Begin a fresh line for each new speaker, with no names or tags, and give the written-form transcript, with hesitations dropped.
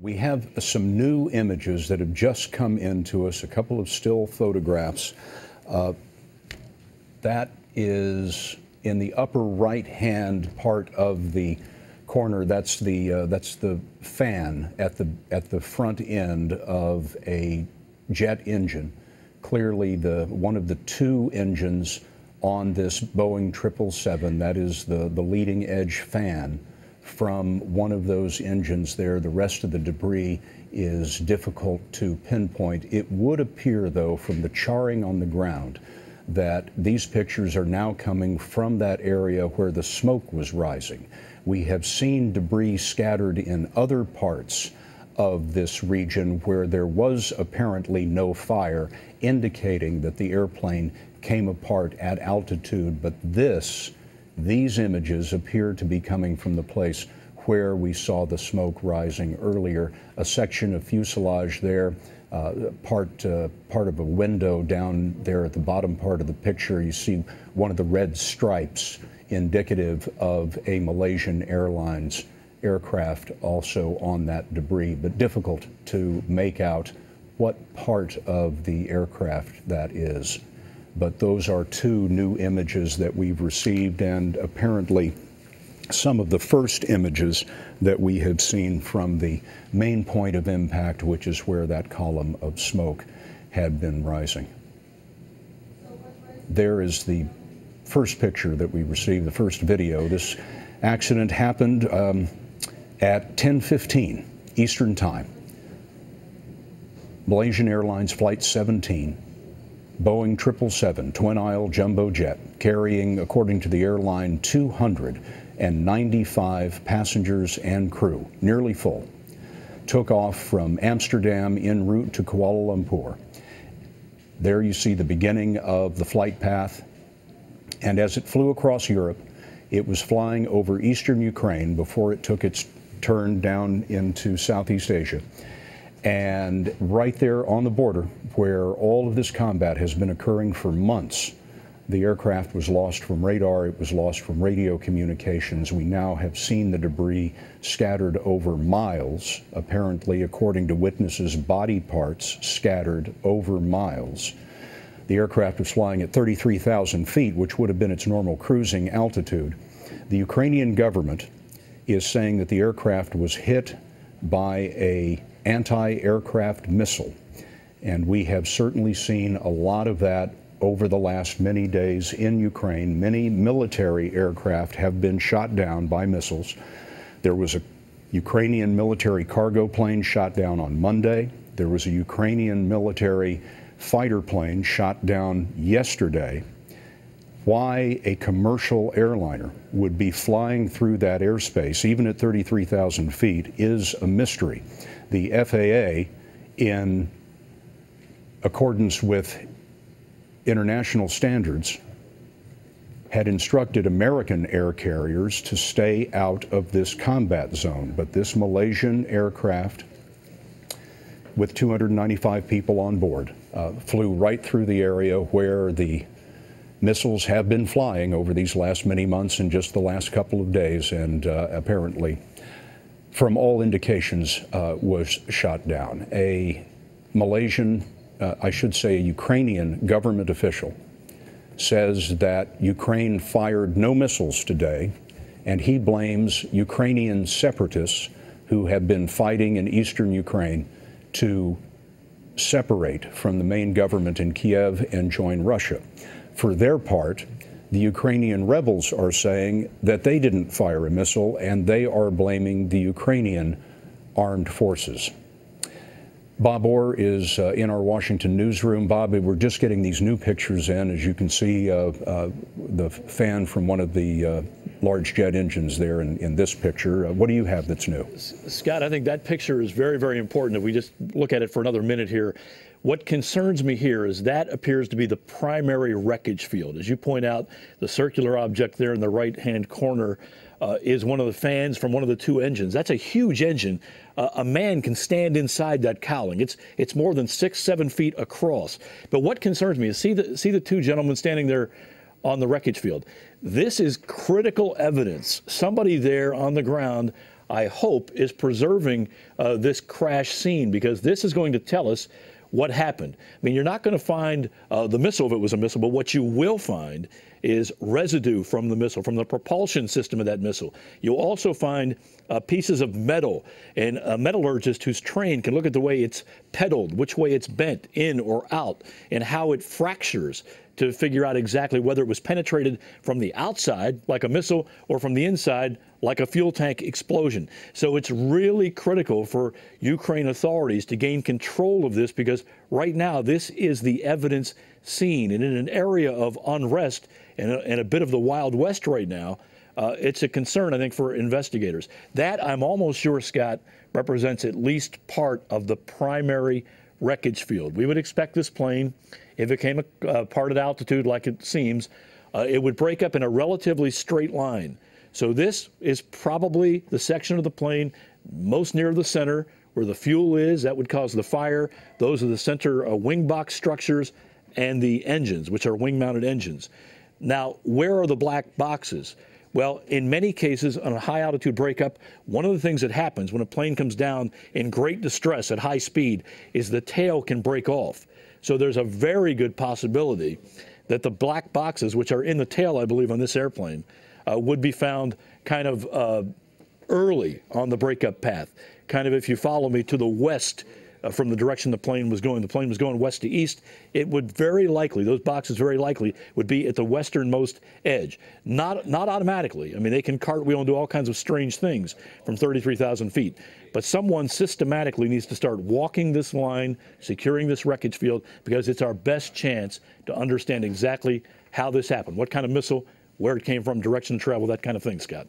We have some new images that have just come into us, a couple of still photographs. That is in the upper right-hand part of the corner. That's the fan at the front end of a jet engine. Clearly, one of the two engines on this Boeing 777. That is the leading edge fan from one of those engines there. The rest of the debris is difficult to pinpoint. It would appear, though, from the charring on the ground, that these pictures are now coming from that area where the smoke was rising. We have seen debris scattered in other parts of this region where there was apparently no fire, indicating that the airplane came apart at altitude. But these images appear to be coming from the place where we saw the smoke rising earlier. A section of fuselage there, part of a window down there at the bottom part of the picture. You see one of the red stripes indicative of a Malaysian Airlines aircraft also on that debris, but difficult to make out what part of the aircraft that is. But those are two new images that we've received, and apparently some of the first images that we have seen from the main point of impact, which is where that column of smoke had been rising. There is the first picture that we received, the first video. This accident happened at 10:15 Eastern Time. Malaysian Airlines Flight 17. Boeing 777 twin-aisle jumbo jet carrying, according to the airline, 295 passengers and crew, nearly full, took off from Amsterdam en route to Kuala Lumpur. There you see the beginning of the flight path, and as it flew across Europe, it was flying over eastern Ukraine before it took its turn down into Southeast Asia. And right there on the border, where all of this combat has been occurring for months, the aircraft was lost from radar, it was lost from radio communications. We now have seen the debris scattered over miles, apparently, according to witnesses, body parts scattered over miles. The aircraft was flying at 33,000 feet, which would have been its normal cruising altitude. The Ukrainian government is saying that the aircraft was hit by an anti-aircraft missile, and we have certainly seen a lot of that over the last many days in Ukraine. Many military aircraft have been shot down by missiles. There was a Ukrainian military cargo plane shot down on Monday. There was a Ukrainian military fighter plane shot down yesterday. Why a commercial airliner would be flying through that airspace, even at 33,000 feet, is a mystery. The FAA, in accordance with international standards, had instructed American air carriers to stay out of this combat zone. But this Malaysian aircraft, with 295 people on board, flew right through the area where the missiles have been flying over these last many months and just the last couple of days, and apparently, from all indications, was shot down. A Malaysian, I should say a Ukrainian government official says that Ukraine fired no missiles today, and he blames Ukrainian separatists who have been fighting in eastern Ukraine to separate from the main government in Kiev and join Russia. For their part, the Ukrainian rebels are saying that they didn't fire a missile, and they are blaming the Ukrainian armed forces. Bob Orr is in our Washington newsroom. Bob, we're just getting these new pictures in. As you can see, the fan from one of the large jet engines there in this picture. What do you have that's new?
Scott, I think that picture is very, very important. If we just look at it for another minute here. What concerns me here is that appears to be the primary wreckage field. As you point out, the circular object there in the right-hand corner is one of the fans from one of the two engines. That's a huge engine. A man can stand inside that cowling. It's more than 6-7 feet across. But what concerns me is see the two gentlemen standing there on the wreckage field. This is critical evidence. Somebody there on the ground I hope, is preserving this crash scene, because this is going to tell us what happened. I mean, you're not going to find the missile if it was a missile, but what you will find is residue from the missile, from the propulsion system of that missile. You'll also find pieces of metal, and a metallurgist who's trained can look at the way it's pedaled, which way it's bent in or out, and how it fractures to figure out exactly whether it was penetrated from the outside, like a missile, or from the inside, like a fuel tank explosion. So it's really critical for Ukraine authorities to gain control of this, because right now this is the evidence scene. And in an area of unrest and a bit of the Wild West right now, it's a concern, I think, for investigators. That, I'm almost sure, Scott, represents at least part of the primary wreckage field. We would expect this plane, if it came part at altitude like it seems, it would break up in a relatively straight line. So this is probably the section of the plane most near the center where the fuel is. That would cause the fire. Those are the center wing box structures and the engines, which are wing-mounted engines. Now, where are the black boxes? Well, in many cases on a high-altitude breakup, one of the things that happens when a plane comes down in great distress at high speed is the tail can break off. So there's a very good possibility that the black boxes, which are in the tail, I believe, on this airplane, would be found kind of early on the breakup path. Kind of, if you follow me, to the west from the direction the plane was going. The plane was going west to east. It would very likely, those boxes very likely, would be at the westernmost edge. Not automatically. I mean, they can cartwheel and do all kinds of strange things from 33,000 feet. But someone systematically needs to start walking this line, securing this wreckage field, because it's our best chance to understand exactly how this happened, what kind of missile, where it came from, direction of travel, that kind of thing, Scott.